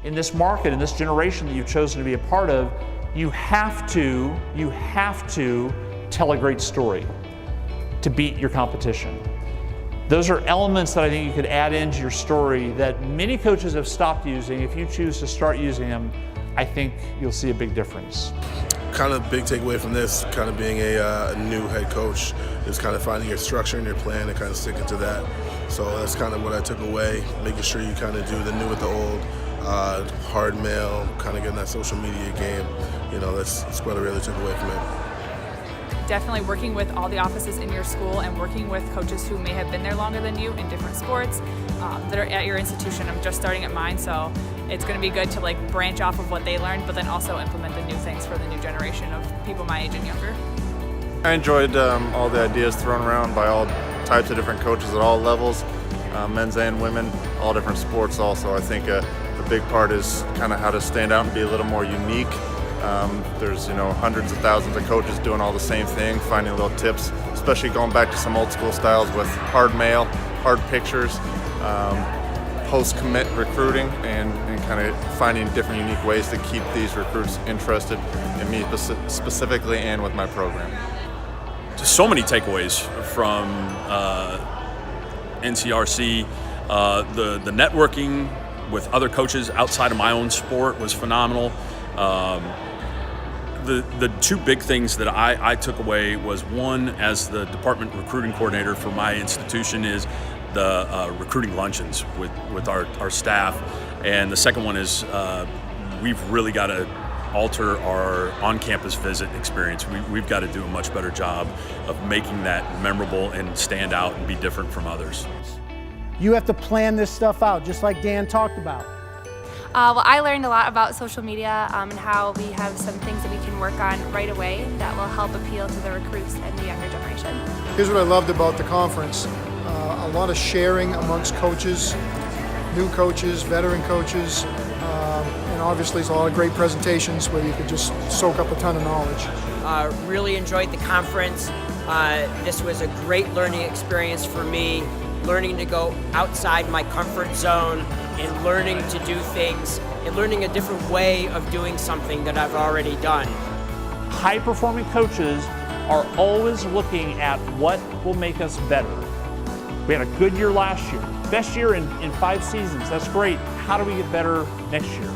in this market, in this generation that you've chosen to be a part of, you have to tell a great story to beat your competition. Those are elements that I think you could add into your story that many coaches have stopped using. If you choose to start using them, I think you'll see a big difference. Kind of big takeaway from this, kind of being a new head coach, is kind of finding your structure and your plan and kind of sticking to that. So that's kind of what I took away, making sure you kind of do the new with the old, hard mail, kind of getting that social media game. You know, that's what I really took away from it. Definitely working with all the offices in your school and working with coaches who may have been there longer than you in different sports that are at your institution. I'm just starting at mine, so it's going to be good to like branch off of what they learned, but then also implement the new things for the new generation of people my age and younger. I enjoyed all the ideas thrown around by all types of different coaches at all levels, men's and women, all different sports also. I think the big part is kind of how to stand out and be a little more unique. There's hundreds of thousands of coaches doing all the same thing, finding little tips, especially going back to some old school styles with hard mail, hard pictures, post-commit recruiting, and kind of finding different unique ways to keep these recruits interested in me specifically and with my program. Just so many takeaways from NCRC. The networking with other coaches outside of my own sport was phenomenal. The two big things that I took away was, one, as the department recruiting coordinator for my institution, is the recruiting luncheons with our staff. And the second one is we've really got to alter our on-campus visit experience. We've got to do a much better job of making that memorable and stand out and be different from others. You have to plan this stuff out, just like Dan talked about. Well, I learned a lot about social media and how we have some things that we can work on right away that will help appeal to the recruits and the younger generation. Here's what I loved about the conference. A lot of sharing amongst coaches, new coaches, veteran coaches, and obviously there's a lot of great presentations where you could just soak up a ton of knowledge. Really enjoyed the conference. This was a great learning experience for me, learning to go outside my comfort zone and learning to do things and learning a different way of doing something that I've already done. High-performing coaches are always looking at what will make us better. We had a good year last year, best year in 5 seasons. That's great. How do we get better next year?